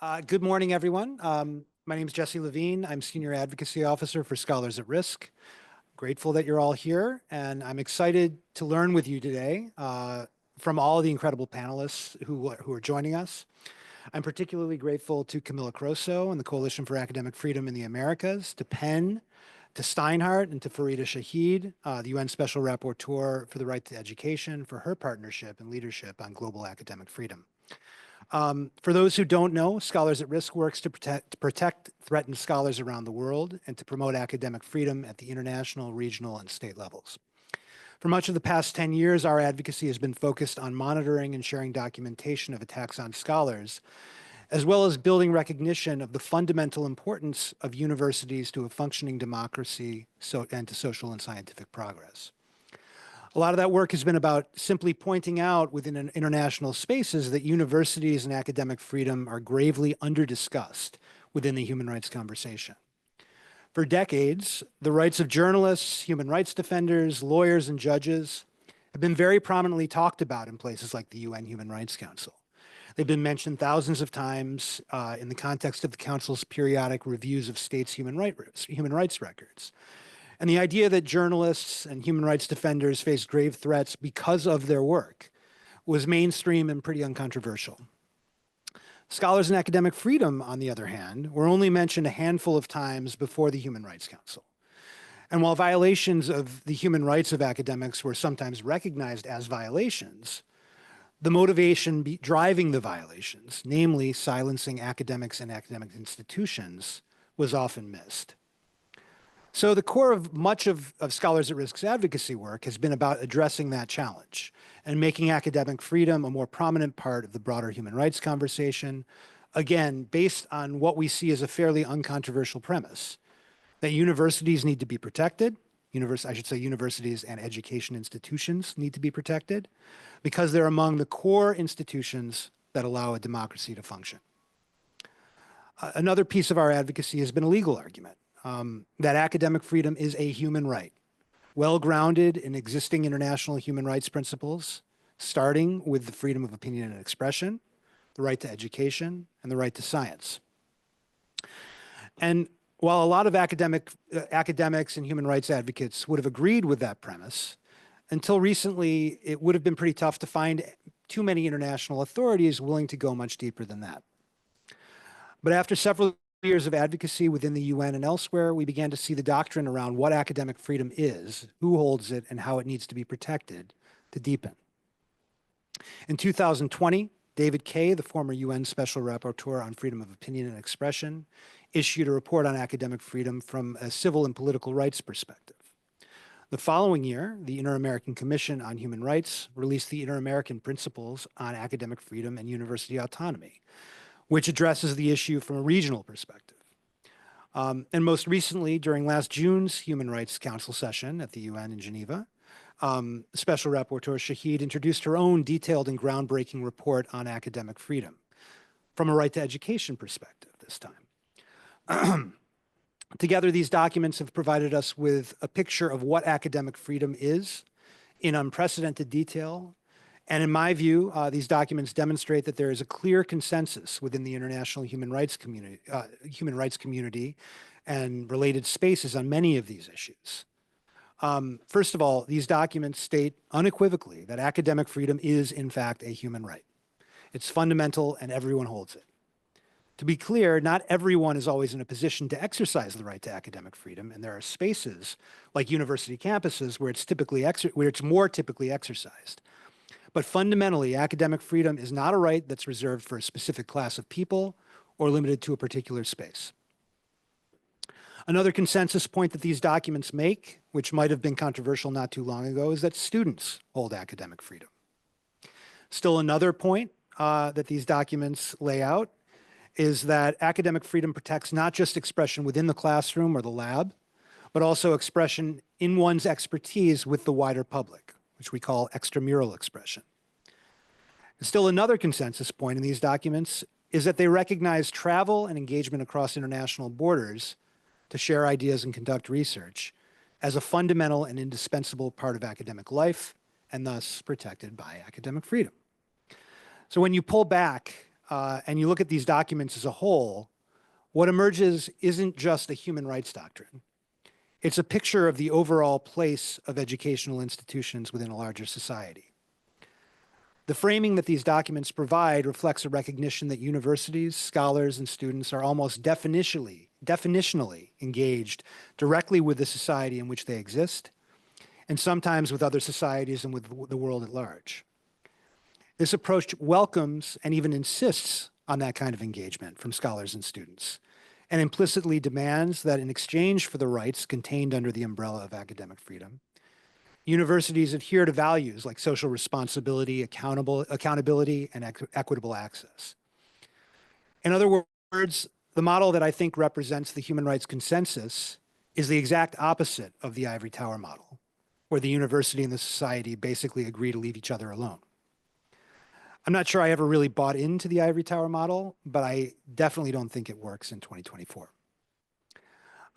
Good morning, everyone. My name is Jesse Levine. I'm Senior Advocacy Officer for Scholars at Risk. Grateful that you're all here, and I'm excited to learn with you today from all of the incredible panelists who are joining us. I'm particularly grateful to Camilla Croso and the Coalition for Academic Freedom in the Americas, to Penn, to Steinhardt, and to Farida Shahid, the UN Special Rapporteur for the Right to Education, for her partnership and leadership on global academic freedom. For those who don't know, Scholars at Risk works to protect threatened scholars around the world and to promote academic freedom at the international, regional, and state levels. For much of the past 10 years, our advocacy has been focused on monitoring and sharing documentation of attacks on scholars, as well as building recognition of the fundamental importance of universities to a functioning democracy and to social and scientific progress. A lot of that work has been about simply pointing out within international spaces that universities and academic freedom are gravely under-discussed within the human rights conversation. For decades, the rights of journalists, human rights defenders, lawyers, and judges have been very prominently talked about in places like the UN Human Rights Council. They've been mentioned thousands of times in the context of the Council's periodic reviews of states' human rights records. And the idea that journalists and human rights defenders face grave threats because of their work was mainstream and pretty uncontroversial. Scholars and academic freedom, on the other hand, were only mentioned a handful of times before the Human Rights Council. And while violations of the human rights of academics were sometimes recognized as violations, the motivation driving the violations, namely silencing academics and academic institutions, was often missed. So the core of much of Scholars at Risk's advocacy work has been about addressing that challenge and making academic freedom a more prominent part of the broader human rights conversation, again, based on what we see as a fairly uncontroversial premise, that universities need to be protected, universities and education institutions need to be protected, because they're among the core institutions that allow a democracy to function. Another piece of our advocacy has been a legal argument. That academic freedom is a human right, well grounded in existing international human rights principles, starting with the freedom of opinion and expression, the right to education, and the right to science. And while a lot of academics and human rights advocates would have agreed with that premise, until recently, it would have been pretty tough to find too many international authorities willing to go much deeper than that. But after several years of advocacy within the UN and elsewhere, we began to see the doctrine around what academic freedom is, who holds it, and how it needs to be protected to deepen. In 2020, David Kaye, the former UN Special Rapporteur on Freedom of Opinion and Expression, issued a report on academic freedom from a civil and political rights perspective. The following year, the Inter-American Commission on Human Rights released the Inter-American Principles on Academic Freedom and University Autonomy, which addresses the issue from a regional perspective. And most recently, during last June's Human Rights Council session at the UN in Geneva, Special Rapporteur Shahid introduced her own detailed and groundbreaking report on academic freedom from a right to education perspective this time. Together, these documents have provided us with a picture of what academic freedom is in unprecedented detail. And in my view, these documents demonstrate that there is a clear consensus within the international human rights community and related spaces on many of these issues. First of all, these documents state unequivocally that academic freedom is, in fact, a human right. It's fundamental and everyone holds it. To be clear, not everyone is always in a position to exercise the right to academic freedom, and there are spaces like university campuses where it's more typically exercised. But fundamentally, academic freedom is not a right that's reserved for a specific class of people or limited to a particular space. Another consensus point that these documents make, which might have been controversial not too long ago, is that students hold academic freedom. Still another point that these documents lay out is that academic freedom protects not just expression within the classroom or the lab, but also expression in one's expertise with the wider public, which we call extramural expression. And still another consensus point in these documents is that they recognize travel and engagement across international borders to share ideas and conduct research as a fundamental and indispensable part of academic life and thus protected by academic freedom. So when you pull back and you look at these documents as a whole, what emerges isn't just a human rights doctrine. It's a picture of the overall place of educational institutions within a larger society. The framing that these documents provide reflects a recognition that universities, scholars, and students are almost definitionally engaged directly with the society in which they exist, and sometimes with other societies and with the world at large. This approach welcomes and even insists on that kind of engagement from scholars and students, and implicitly demands that in exchange for the rights contained under the umbrella of academic freedom, universities adhere to values like social responsibility, accountability, and equitable access. In other words, the model that I think represents the human rights consensus is the exact opposite of the ivory tower model, where the university and the society basically agree to leave each other alone. I'm not sure I ever really bought into the ivory tower model, but I definitely don't think it works in 2024.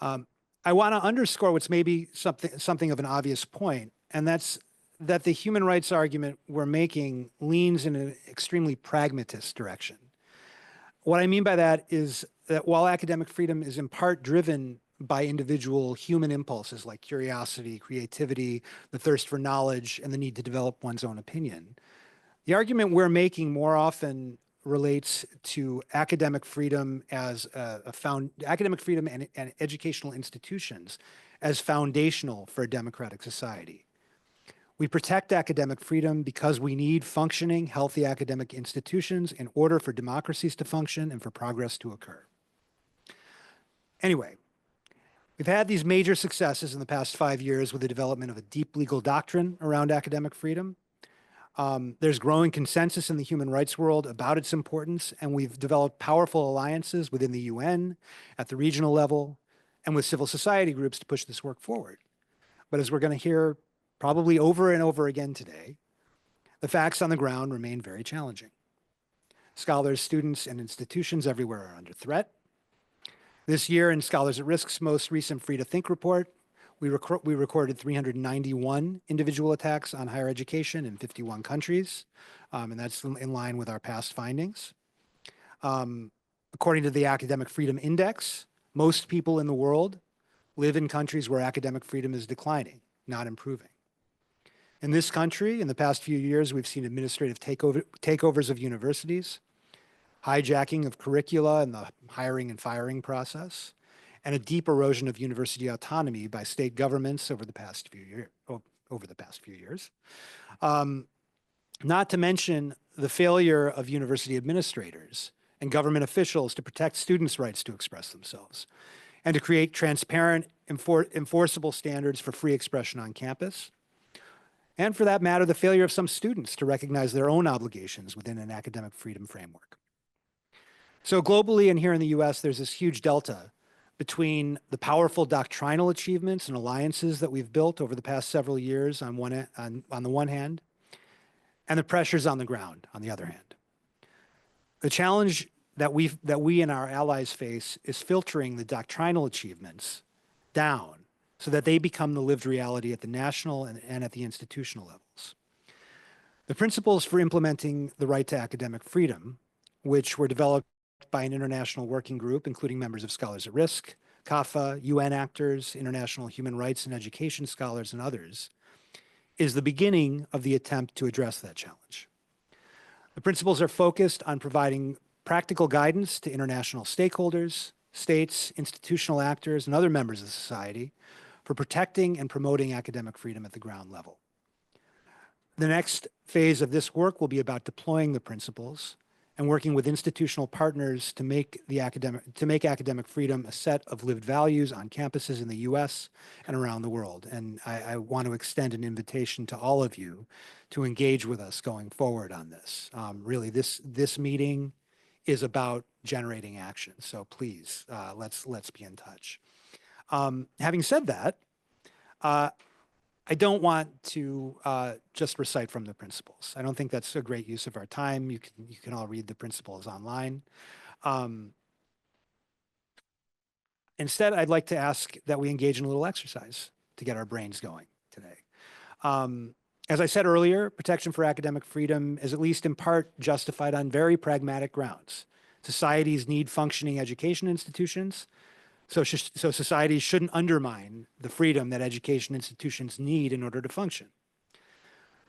I want to underscore what's maybe something of an obvious point, and that's that the human rights argument we're making leans in an extremely pragmatist direction. What I mean by that is that while academic freedom is in part driven by individual human impulses like curiosity, creativity, the thirst for knowledge, and the need to develop one's own opinion, the argument we're making more often relates to academic freedom as academic freedom and educational institutions as foundational for a democratic society. We protect academic freedom because we need functioning, healthy academic institutions in order for democracies to function and for progress to occur. Anyway, we've had these major successes in the past 5 years with the development of a deep legal doctrine around academic freedom. There's growing consensus in the human rights world about its importance, and we've developed powerful alliances within the UN, at the regional level, and with civil society groups to push this work forward. But as we're going to hear probably over and over again today, the facts on the ground remain very challenging. Scholars, students, and institutions everywhere are under threat. This year, in Scholars at Risk's most recent Free to Think report, we recorded 391 individual attacks on higher education in 51 countries, and that's in line with our past findings. According to the Academic Freedom Index, most people in the world live in countries where academic freedom is declining, not improving. In this country, in the past few years, we've seen administrative takeovers of universities, hijacking of curricula and the hiring and firing process, and a deep erosion of university autonomy by state governments over the past few years. Not to mention the failure of university administrators and government officials to protect students' rights to express themselves and to create transparent, enforceable standards for free expression on campus. And for that matter, the failure of some students to recognize their own obligations within an academic freedom framework. So globally and here in the US, there's this huge delta between the powerful doctrinal achievements and alliances that we've built over the past several years on the one hand, and the pressures on the ground on the other hand. The challenge that we and our allies face is filtering the doctrinal achievements down so that they become the lived reality at the national and at the institutional levels. The principles for implementing the right to academic freedom, which were developed by an international working group, including members of Scholars at Risk, CAFA, UN actors, international human rights and education scholars, and others, is the beginning of the attempt to address that challenge. The principles are focused on providing practical guidance to international stakeholders, states, institutional actors, and other members of society for protecting and promoting academic freedom at the ground level. The next phase of this work will be about deploying the principles and working with institutional partners to make academic freedom a set of lived values on campuses in the US and around the world. And I want to extend an invitation to all of you to engage with us going forward on this. Really, this meeting is about generating action. So please, let's be in touch. Having said that, I don't want to just recite from the principles. I don't think that's a great use of our time. You can all read the principles online. Instead, I'd like to ask that we engage in a little exercise to get our brains going today. As I said earlier, protection for academic freedom is at least in part justified on very pragmatic grounds. Societies need functioning education institutions, so societies shouldn't undermine the freedom that education institutions need in order to function.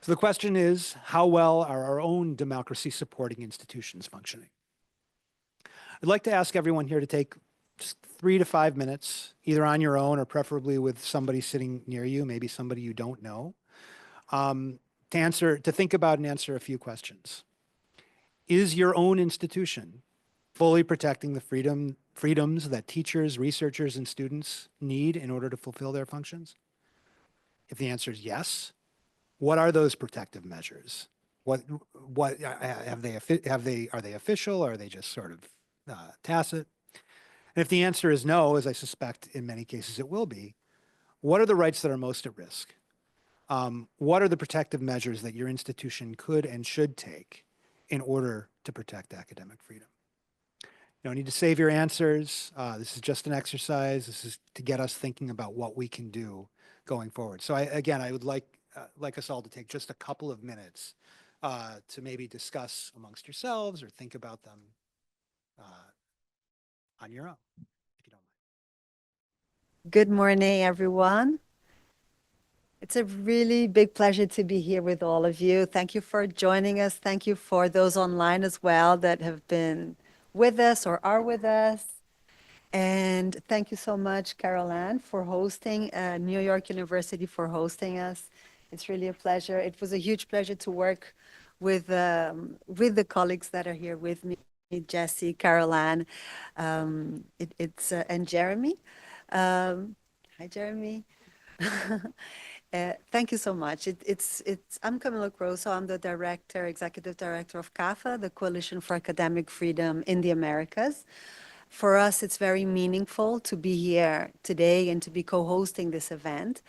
So the question is, how well are our own democracy supporting institutions functioning? I'd like to ask everyone here to take just 3 to 5 minutes, either on your own or preferably with somebody sitting near you, maybe somebody you don't know, to think about and answer a few questions. Is your own institution fully protecting the freedoms that teachers, researchers, and students need in order to fulfill their functions? If the answer is yes, what are those protective measures? What are they official? Or are they just sort of tacit? And if the answer is no, as I suspect in many cases it will be, what are the rights that are most at risk? What are the protective measures that your institution could and should take in order to protect academic freedom? You don't need to save your answers. This is just an exercise. This is to get us thinking about what we can do going forward. So I would like us all to take just a couple of minutes to maybe discuss amongst yourselves or think about them on your own, if you don't mind. Good morning, everyone. It's a really big pleasure to be here with all of you. Thank you for joining us. Thank you for those online as well that have been with us or are with us. And thank you so much, Caroline, for hosting, New York University for hosting us. It's really a pleasure. It was a huge pleasure to work with the colleagues that are here with me, Jesse, Caroline, and Jeremy. Hi, Jeremy. Thank you so much. I'm Camilla Croso. I'm the executive director of CAFA, the Coalition for Academic Freedom in the Americas. For us, it's very meaningful to be here today and to be co-hosting this event.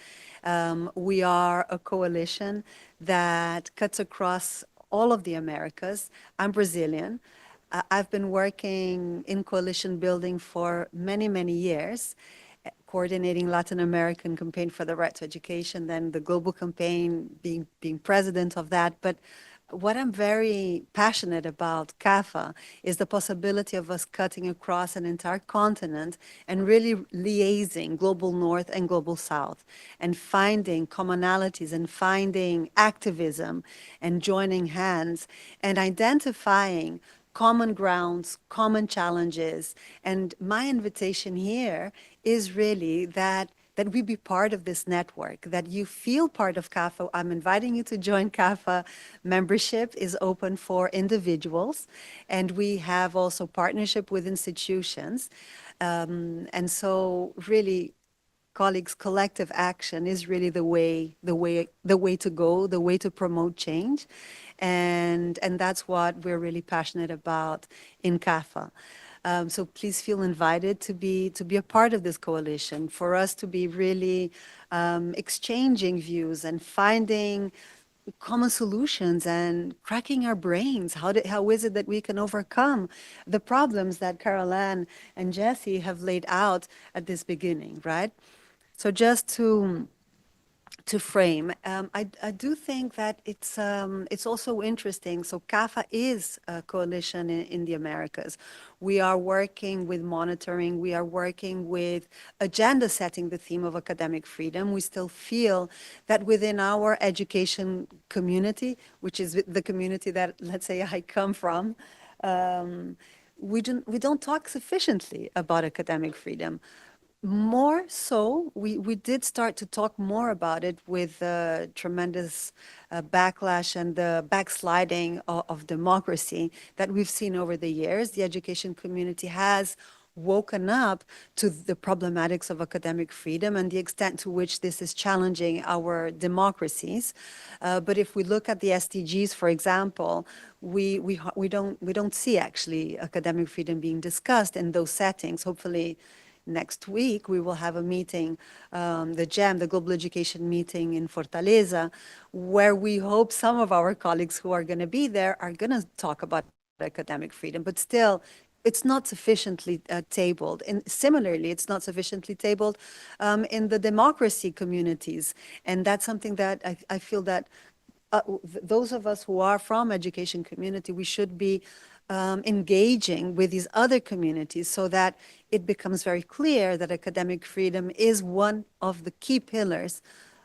We are a coalition that cuts across all of the Americas. I'm Brazilian. I've been working in coalition building for many, many years, coordinating Latin American campaign for the right to education, then the global campaign, being president of that. But what I'm very passionate about CAFA is the possibility of us cutting across an entire continent and really liaising global north and global south and finding commonalities and finding activism and joining hands and identifying common grounds, common challenges. And my invitation here is really that we be part of this network, that you feel part of CAFA. I'm inviting you to join CAFA. Membership is open for individuals, and we have also partnership with institutions. And so really, colleagues, collective action is really the way to go, the way to promote change. And that's what we're really passionate about in CAFA. So please feel invited to be a part of this coalition, for us to be really exchanging views and finding common solutions and cracking our brains. How is it that we can overcome the problems that Caroline and Jesse have laid out at this beginning, right? So just to frame, I do think that it's also interesting. So CAFA is a coalition in the Americas. We are working with monitoring. We are working with agenda setting the theme of academic freedom. We still feel that within our education community, which is the community that, let's say, I come from, we don't talk sufficiently about academic freedom. More so, we did start to talk more about it with the tremendous backlash and the backsliding of democracy that we've seen over the years. The education community has woken up to the problematics of academic freedom and the extent to which this is challenging our democracies. But if we look at the SDGs, for example, we don't see actually academic freedom being discussed in those settings. Hopefully, next week, we will have a meeting, the GEM, the Global Education Meeting in Fortaleza, where we hope some of our colleagues who are going to be there are going to talk about academic freedom. But still, it's not sufficiently tabled. And similarly, it's not sufficiently tabled in the democracy communities. And that's something that I feel that those of us who are from education community, we should be engaging with these other communities so that it becomes very clear that academic freedom is one of the key pillars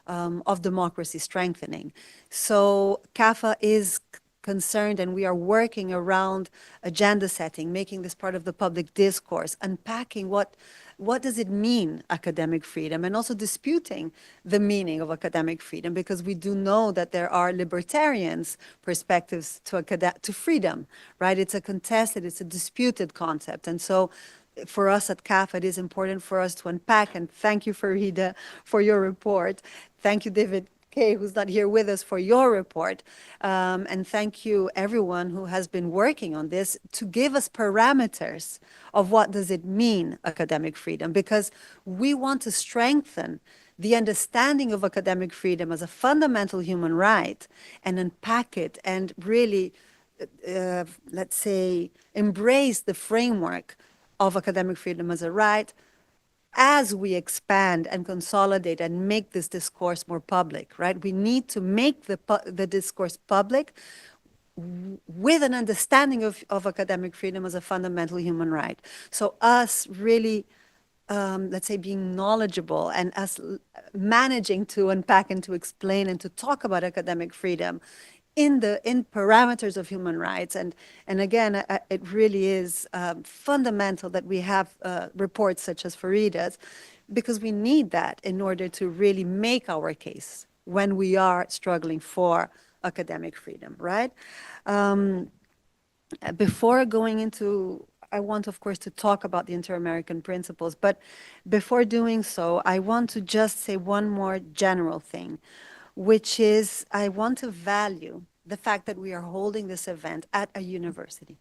of democracy strengthening. So CAFA is concerned, and we are working around agenda setting, making this part of the public discourse, unpacking what does it mean, academic freedom, and also disputing the meaning of academic freedom, because we do know that there are libertarians' perspectives to freedom, right? It's a contested, it's a disputed concept. And so for us at CAF, it is important for us to unpack, and thank you, Farida, for your report. Thank you, David Kay, who's not here with us, for your report. And thank you, everyone who has been working on this, to give us parameters of what does it mean, academic freedom, because we want to strengthen the understanding of academic freedom as a fundamental human right and unpack it and really, let's say, embrace the framework of academic freedom as a right as we expand and consolidate and make this discourse more public, right? We need to make the discourse public with an understanding of academic freedom as a fundamental human right. So us really, let's say, being knowledgeable and us managing to unpack and to explain and to talk about academic freedom in parameters of human rights. And again, it really is fundamental that we have reports such as Farida's, because we need that in order to really make our case when we are struggling for academic freedom, right? Before going into, I want, of course, to talk about the Inter-American principles, but before doing so, I want to just say one more general thing, which is I want to value the fact that we are holding this event at a university.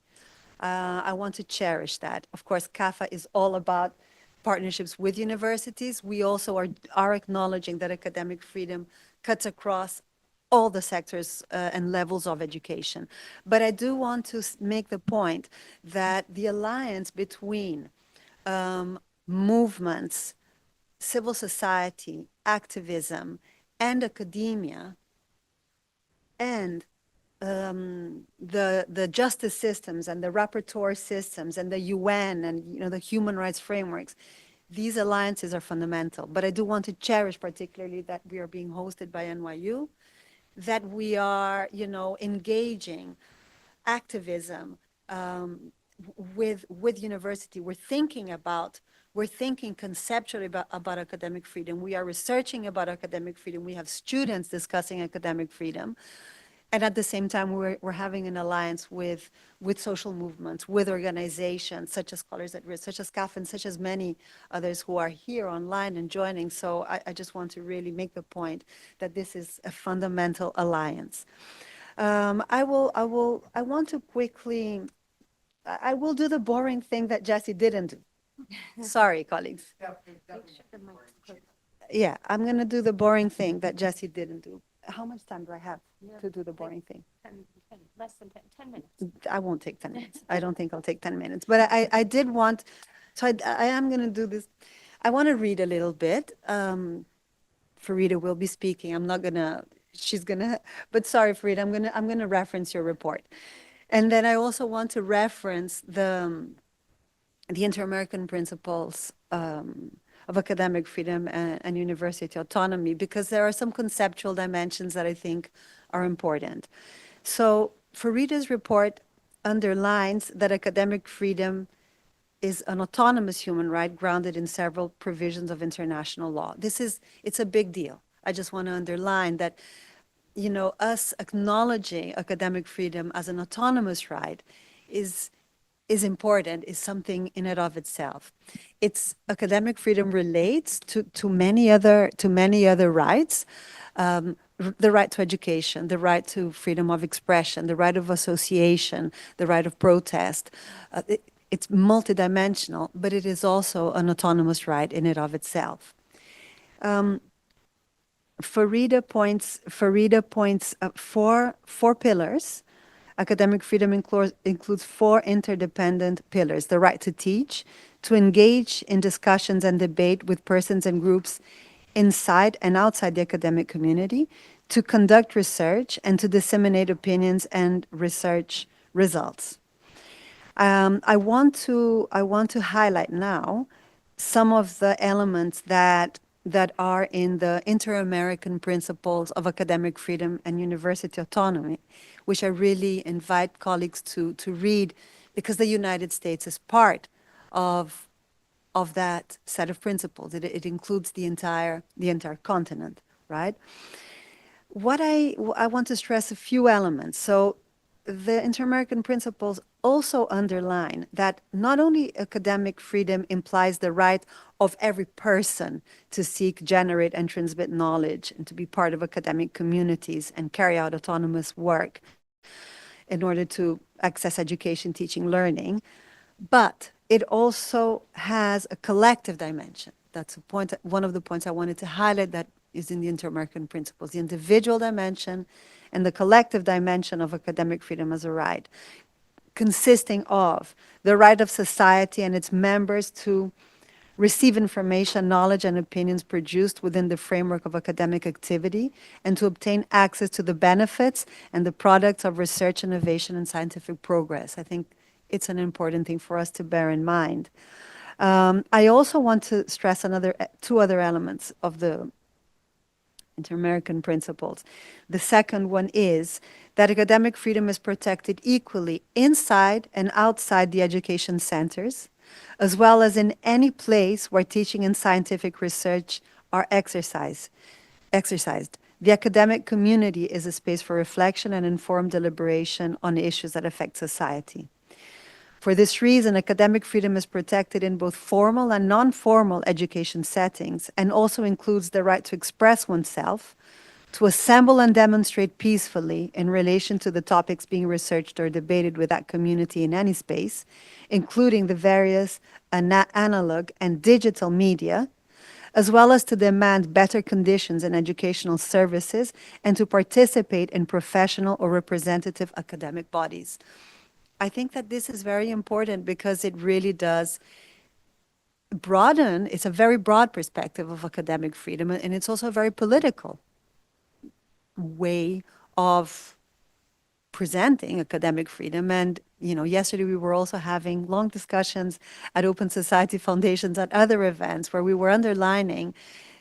I want to cherish that. Of course, CAFA is all about partnerships with universities. We also are acknowledging that academic freedom cuts across all the sectors and levels of education. But I do want to make the point that the alliance between movements, civil society, activism, and academia, and the justice systems and the rapporteur systems and the UN and the human rights frameworks, these alliances are fundamental. But I do want to cherish particularly that we are being hosted by NYU, that we are engaging activism with university. We're thinking conceptually about academic freedom. We are researching about academic freedom. We have students discussing academic freedom. And at the same time, we're having an alliance with social movements, with organizations such as Scholars at Risk, such as CAF, and such as many others who are here online and joining. So I just want to really make the point that this is a fundamental alliance. I want to quickly, I will do the boring thing that Jesse didn't do. Sorry, colleagues. Yeah, I'm going to do the boring thing that Jesse didn't do. How much time do I have to do the boring thing? Less than 10 minutes. I won't take 10 minutes. I don't think I'll take 10 minutes. But I did want, so I am going to do this. I want to read a little bit. Farida will be speaking. I'm not going to, she's going to, but sorry, Farida, I'm going to reference your report. And then I also want to reference the Inter-American principles of academic freedom and university autonomy, because there are some conceptual dimensions that I think are important. So Farida's report underlines that academic freedom is an autonomous human right grounded in several provisions of international law. It's a big deal. I just want to underline that, us acknowledging academic freedom as an autonomous right is important, is something in and of itself. It's academic freedom relates to many other rights, the right to education, the right to freedom of expression, the right of association, the right of protest. It's multidimensional, but it is also an autonomous right in and of itself. Farida points four pillars. Academic freedom includes four interdependent pillars: the right to teach, to engage in discussions and debate with persons and groups inside and outside the academic community, to conduct research and to disseminate opinions and research results. I want to highlight now some of the elements that are in the Inter-American Principles of Academic Freedom and University Autonomy, which I really invite colleagues to read, because the United States is part of that set of principles. It includes the entire continent, right? I want to stress a few elements. So the Inter-American Principles also underline that not only academic freedom implies the right of every person to seek, generate, and transmit knowledge and to be part of academic communities and carry out autonomous work in order to access education, teaching, learning, but it also has a collective dimension. That's one of the points I wanted to highlight that is in the Inter-American Principles, the individual dimension and the collective dimension of academic freedom as a right, consisting of the right of society and its members to receive information, knowledge, and opinions produced within the framework of academic activity, and to obtain access to the benefits and the products of research, innovation, and scientific progress. I think it's an important thing for us to bear in mind. I also want to stress two other elements of the Inter-American Principles. The second one is that academic freedom is protected equally inside and outside the education centers, as well as in any place where teaching and scientific research are exercised. The academic community is a space for reflection and informed deliberation on issues that affect society. For this reason, academic freedom is protected in both formal and non-formal education settings, and also includes the right to express oneself, to assemble and demonstrate peacefully in relation to the topics being researched or debated with that community in any space, including the various analog and digital media, as well as to demand better conditions in educational services and to participate in professional or representative academic bodies. I think that this is very important because it really does broaden, it's a very broad perspective of academic freedom, and it's also a very political way of presenting academic freedom. And, you know, yesterday we were also having long discussions at Open Society Foundations at other events where we were underlining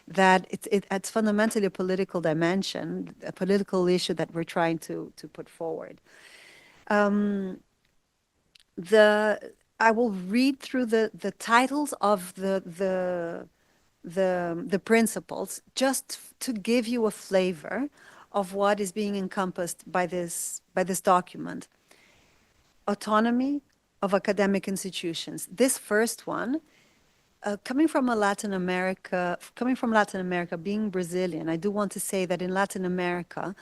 that it's fundamentally a political dimension, a political issue that we're trying to put forward. I will read through the titles of the principles just to give you a flavor of what is being encompassed by this document. Autonomy of academic institutions. This first one, coming from Latin America, being Brazilian, I do want to say that in Latin America,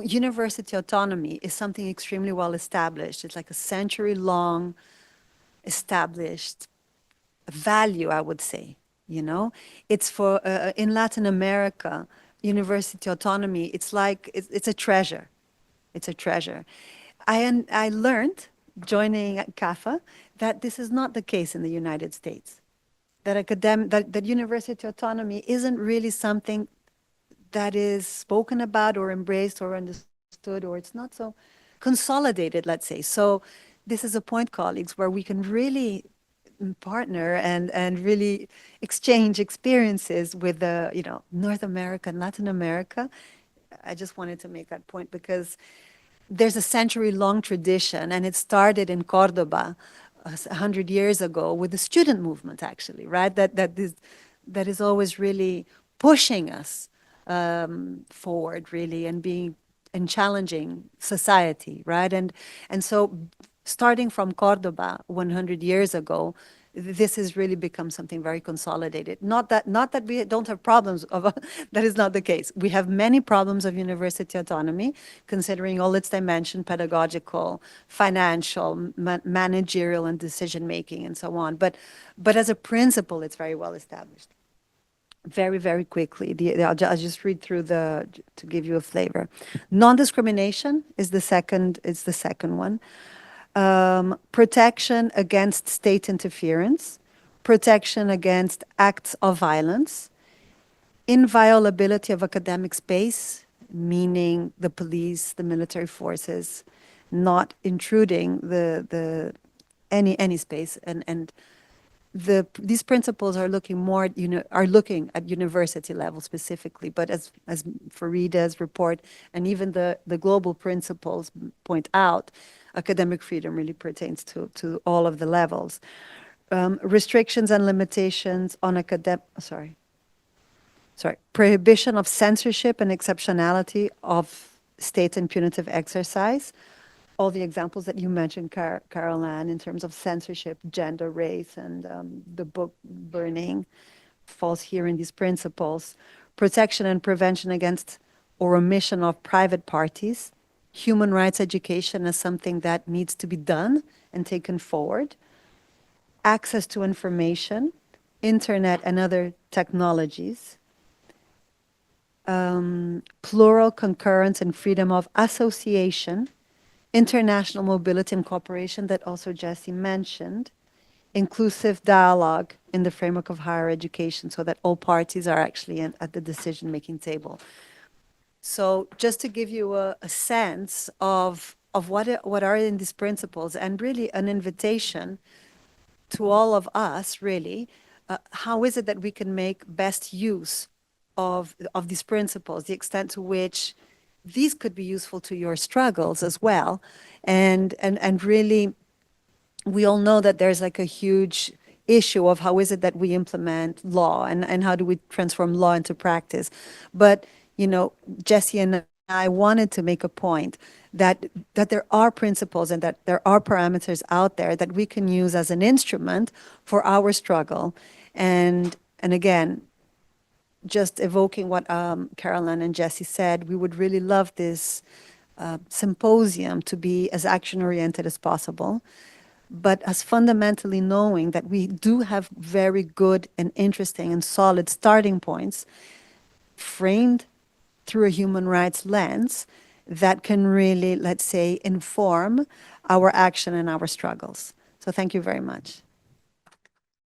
university autonomy is something extremely well established. It's like a century-long established value, I would say, you know? It's for, in Latin America, university autonomy, it's like, it's a treasure. It's a treasure. I learned, joining CAFA, that this is not the case in the United States. That university autonomy isn't really something that is spoken about or embraced or understood, or it's not so consolidated, let's say. So this is a point, colleagues, where we can really partner and really exchange experiences with the, you know, North America and Latin America. I just wanted to make that point because there's a century-long tradition, and it started in Cordoba 100 years ago with the student movement, actually, right? That is always really pushing us forward, really, and challenging society, right? And so starting from Cordoba 100 years ago, this has really become something very consolidated. Not that we don't have problems of that is not the case. We have many problems of university autonomy, considering all its dimension, pedagogical, financial, managerial, and decision making, and so on. But as a principle, it's very well established. Very, very quickly, I'll just read through to give you a flavor. Non-discrimination is the second one. Protection against state interference, protection against acts of violence, inviolability of academic space, meaning the police, the military forces, not intruding any space, and these principles are looking more are looking at university level specifically, but as Farida's report and even the global principles point out, academic freedom really pertains to all of the levels. Restrictions and limitations on prohibition of censorship and exceptionality of state and punitive exercise. All the examples that you mentioned, Caroline, in terms of censorship, gender, race, and the book burning falls here in these principles. Protection and prevention against or omission of private parties. Human rights education is something that needs to be done and taken forward. Access to information, internet and other technologies. Plural concurrence and freedom of association. International mobility and cooperation that also Jesse mentioned. Inclusive dialogue in the framework of higher education so that all parties are actually at the decision-making table. So just to give you a sense of what are in these principles, and really an invitation to all of us, really, how is it that we can make best use of these principles, the extent to which these could be useful to your struggles as well. And really, we all know that there's like a huge issue of how is it that we implement law and how do we transform law into practice. But, you know, Jesse and I wanted to make a point that there are principles and that there are parameters out there that we can use as an instrument for our struggle. And again, just evoking what Caroline and Jesse said, we would really love this symposium to be as action-oriented as possible, but as fundamentally knowing that we do have very good and interesting and solid starting points framed through a human rights lens that can really, let's say, inform our action and our struggles. So thank you very much.